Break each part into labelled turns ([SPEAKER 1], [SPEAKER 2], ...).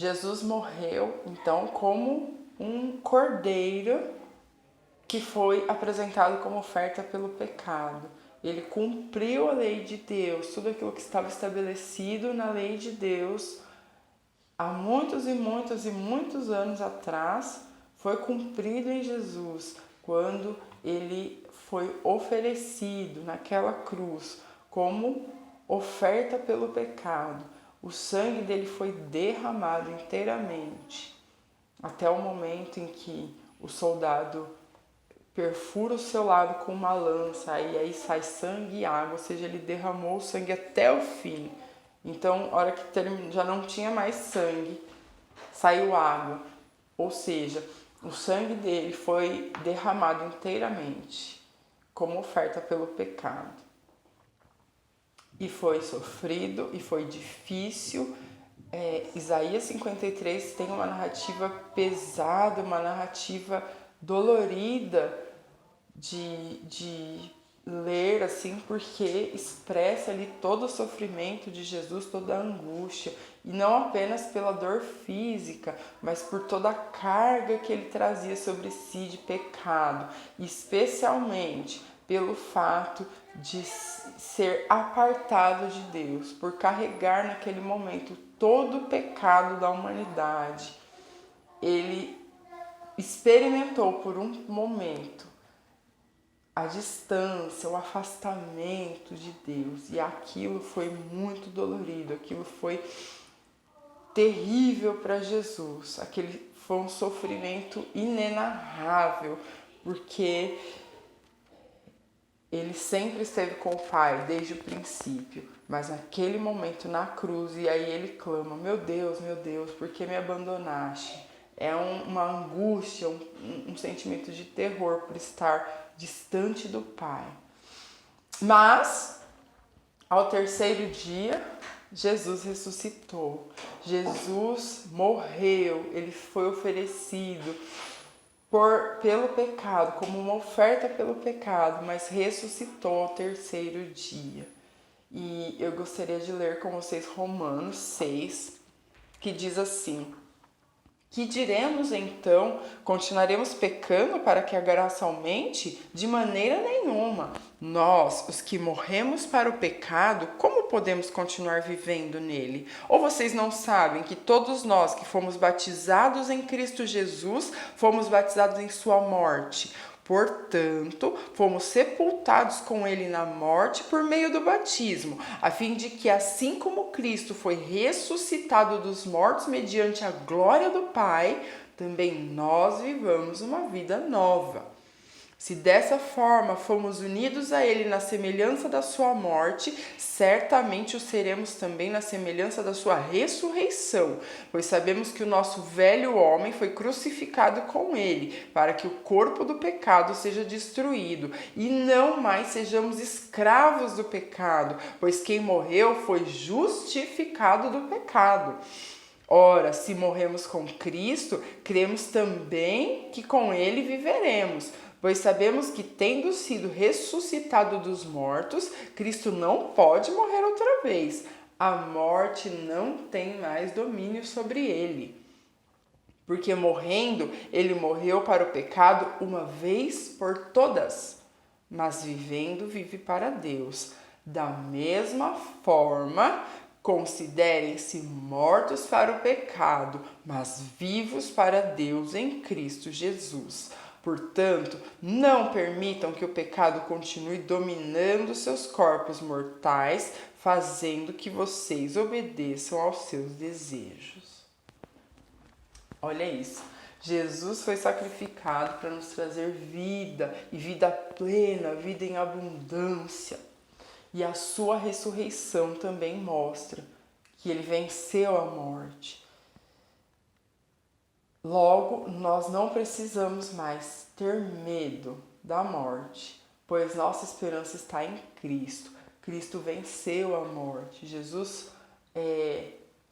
[SPEAKER 1] Jesus morreu, então, como um cordeiro que foi apresentado como oferta pelo pecado. Ele cumpriu a lei de Deus, tudo aquilo que estava estabelecido na lei de Deus há muitos e muitos e muitos anos atrás, foi cumprido em Jesus, quando ele foi oferecido naquela cruz como oferta pelo pecado. O sangue dele foi derramado inteiramente, até o momento em que o soldado perfura o seu lado com uma lança e aí sai sangue e água, ou seja, ele derramou o sangue até o fim. Então, a hora que já não tinha mais sangue, saiu água, ou seja, o sangue dele foi derramado inteiramente como oferta pelo pecado. E foi sofrido e foi difícil. Isaías 53 tem uma narrativa pesada, uma narrativa dolorida de ler, assim, porque expressa ali todo o sofrimento de Jesus, toda a angústia, e não apenas pela dor física, mas por toda a carga que ele trazia sobre si de pecado, especialmente pelo fato de ser apartado de Deus, por carregar naquele momento todo o pecado da humanidade. Ele experimentou por um momento a distância, o afastamento de Deus, e aquilo foi muito dolorido, aquilo foi terrível para Jesus, aquele foi um sofrimento inenarrável, porque ele sempre esteve com o Pai desde o princípio, mas naquele momento na cruz, e aí ele clama: meu Deus, por que me abandonaste? É uma angústia, um sentimento de terror por estar distante do Pai. Mas, ao terceiro dia, Jesus ressuscitou. Jesus morreu, ele foi oferecido pelo pecado, como uma oferta pelo pecado, mas ressuscitou ao terceiro dia. E eu gostaria de ler com vocês Romanos 6, que diz assim: que diremos então? Continuaremos pecando para que a graça aumente? De maneira nenhuma. Nós, os que morremos para o pecado, como podemos continuar vivendo nele? Ou vocês não sabem que todos nós que fomos batizados em Cristo Jesus, fomos batizados em sua morte? Portanto, fomos sepultados com ele na morte por meio do batismo, a fim de que, assim como Cristo foi ressuscitado dos mortos mediante a glória do Pai, também nós vivamos uma vida nova. Se dessa forma fomos unidos a ele na semelhança da sua morte, certamente o seremos também na semelhança da sua ressurreição, pois sabemos que o nosso velho homem foi crucificado com ele, para que o corpo do pecado seja destruído e não mais sejamos escravos do pecado, pois quem morreu foi justificado do pecado. Ora, se morremos com Cristo, cremos também que com ele viveremos, pois sabemos que, tendo sido ressuscitado dos mortos, Cristo não pode morrer outra vez. A morte não tem mais domínio sobre ele. Porque morrendo, ele morreu para o pecado uma vez por todas, mas vivendo, vive para Deus. Da mesma forma, considerem-se mortos para o pecado, mas vivos para Deus em Cristo Jesus. Portanto, não permitam que o pecado continue dominando seus corpos mortais, fazendo que vocês obedeçam aos seus desejos. Olha isso. Jesus foi sacrificado para nos trazer vida, e vida plena, vida em abundância. E a sua ressurreição também mostra que ele venceu a morte. Logo, nós não precisamos mais ter medo da morte, pois nossa esperança está em Cristo. Cristo venceu a morte. Jesus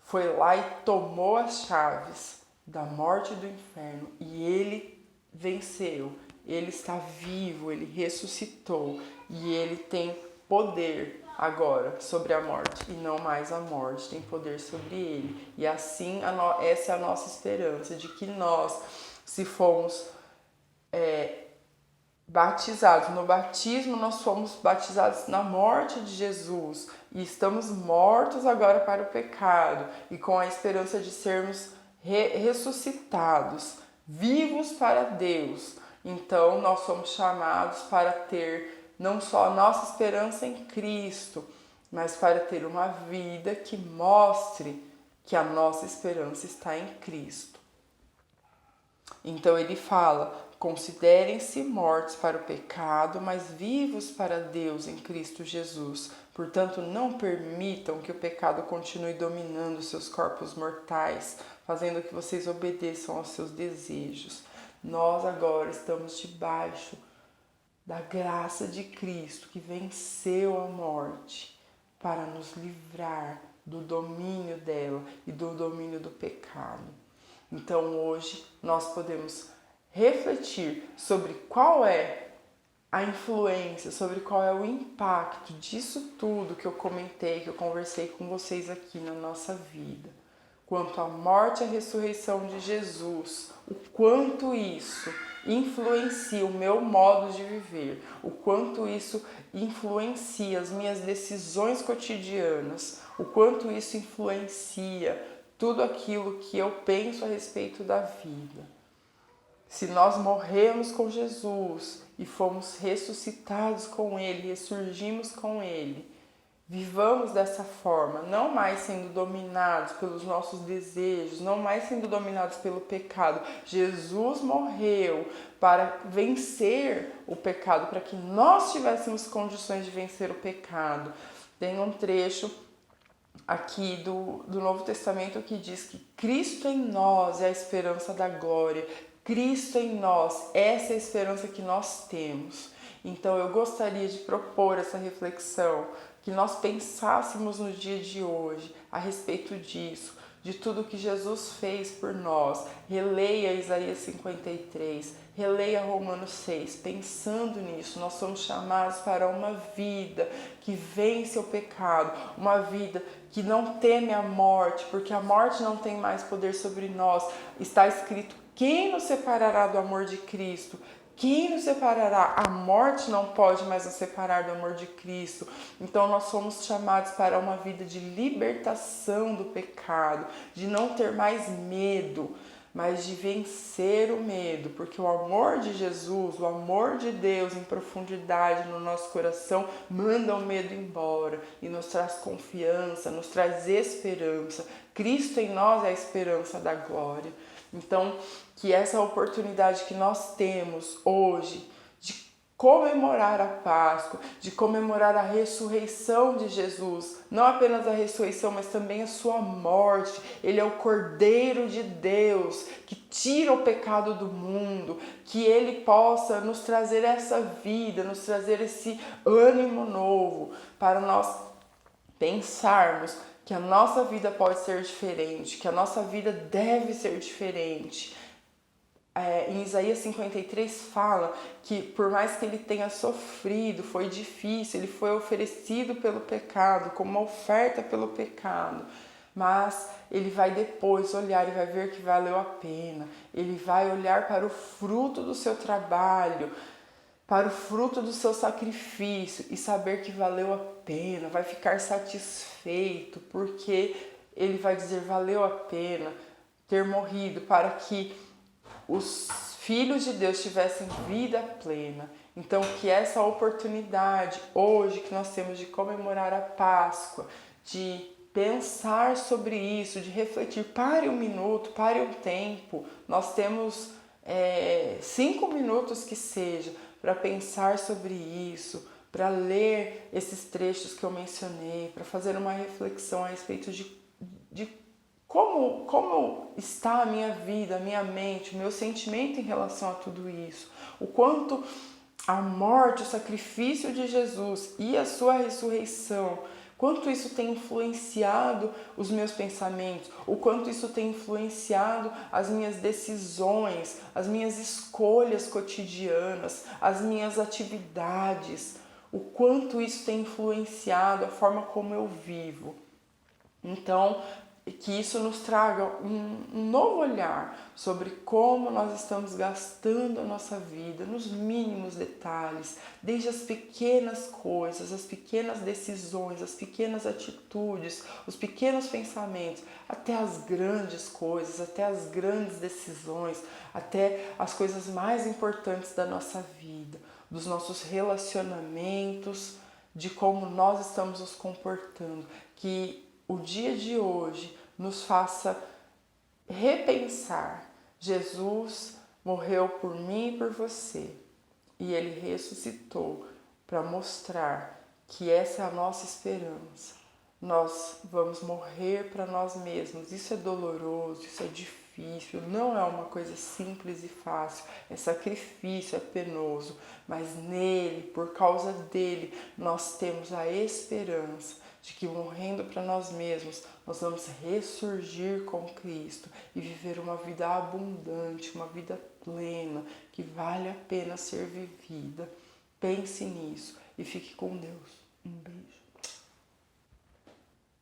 [SPEAKER 1] foi lá e tomou as chaves da morte e do inferno, e ele venceu. Ele está vivo, ele ressuscitou, e ele tem poder agora sobre a morte, e não mais a morte tem poder sobre ele. E assim, essa é a nossa esperança, de que nós, se fomos batizados, no batismo nós fomos batizados na morte de Jesus, e estamos mortos agora para o pecado, e com a esperança de sermos ressuscitados, vivos para Deus. Então nós somos chamados para ter não só a nossa esperança em Cristo, mas para ter uma vida que mostre que a nossa esperança está em Cristo. Então ele fala: considerem-se mortos para o pecado, mas vivos para Deus em Cristo Jesus. Portanto, não permitam que o pecado continue dominando seus corpos mortais, fazendo que vocês obedeçam aos seus desejos. Nós agora estamos debaixo da graça de Cristo, que venceu a morte, para nos livrar do domínio dela e do domínio do pecado. Então hoje nós podemos refletir sobre qual é a influência, sobre qual é o impacto disso tudo que eu comentei, que eu conversei com vocês aqui na nossa vida. Quanto à morte e à ressurreição de Jesus, o quanto isso influencia o meu modo de viver, o quanto isso influencia as minhas decisões cotidianas, o quanto isso influencia tudo aquilo que eu penso a respeito da vida. Se nós morremos com Jesus e fomos ressuscitados com Ele, ressurgimos com Ele, vivamos dessa forma, não mais sendo dominados pelos nossos desejos, não mais sendo dominados pelo pecado. Jesus morreu para vencer o pecado, para que nós tivéssemos condições de vencer o pecado. Tem um trecho aqui do Novo Testamento que diz que Cristo em nós é a esperança da glória. Cristo em nós, essa é a esperança que nós temos. Então eu gostaria de propor essa reflexão, que nós pensássemos no dia de hoje a respeito disso, de tudo que Jesus fez por nós. Releia Isaías 53, releia Romanos 6, pensando nisso. Nós somos chamados para uma vida que vence o pecado, uma vida que não teme a morte, porque a morte não tem mais poder sobre nós. Está escrito: quem nos separará do amor de Cristo? Quem nos separará? A morte não pode mais nos separar do amor de Cristo. Então nós somos chamados para uma vida de libertação do pecado, de não ter mais medo, mas de vencer o medo, porque o amor de Jesus, o amor de Deus em profundidade no nosso coração, manda o medo embora e nos traz confiança, nos traz esperança. Cristo em nós é a esperança da glória. Então, que essa oportunidade que nós temos hoje de comemorar a Páscoa, de comemorar a ressurreição de Jesus, não apenas a ressurreição, mas também a sua morte. Ele é o Cordeiro de Deus que tira o pecado do mundo, que ele possa nos trazer essa vida, nos trazer esse ânimo novo para nós pensarmos que a nossa vida pode ser diferente, que a nossa vida deve ser diferente. Em Isaías 53 fala que por mais que ele tenha sofrido, foi difícil, ele foi oferecido pelo pecado, como uma oferta pelo pecado, mas ele vai depois olhar e vai ver que valeu a pena. Ele vai olhar para o fruto do seu trabalho, para o fruto do seu sacrifício e saber que valeu a pena, vai ficar satisfeito, porque ele vai dizer: valeu a pena ter morrido para que os filhos de Deus tivessem vida plena. Então que essa oportunidade hoje que nós temos de comemorar a Páscoa, de pensar sobre isso, de refletir, pare um minuto, pare um tempo, nós temos 5 minutos que seja, para pensar sobre isso, para ler esses trechos que eu mencionei, para fazer uma reflexão a respeito de como está a minha vida, a minha mente, o meu sentimento em relação a tudo isso. O quanto a morte, o sacrifício de Jesus e a sua ressurreição, quanto isso tem influenciado os meus pensamentos, o quanto isso tem influenciado as minhas decisões, as minhas escolhas cotidianas, as minhas atividades, o quanto isso tem influenciado a forma como eu vivo. Então, que isso nos traga um novo olhar sobre como nós estamos gastando a nossa vida nos mínimos detalhes, desde as pequenas coisas, as pequenas decisões, as pequenas atitudes, os pequenos pensamentos, até as grandes coisas, até as grandes decisões, até as coisas mais importantes da nossa vida, dos nossos relacionamentos, de como nós estamos nos comportando. Que o dia de hoje nos faça repensar. Jesus morreu por mim e por você, e ele ressuscitou para mostrar que essa é a nossa esperança. Nós vamos morrer para nós mesmos. Isso é doloroso, isso é difícil, não é uma coisa simples e fácil, é sacrifício, é penoso, mas nele, por causa dele, nós temos a esperança de que morrendo para nós mesmos, nós vamos ressurgir com Cristo e viver uma vida abundante, uma vida plena, que vale a pena ser vivida. Pense nisso e fique com Deus. Um beijo.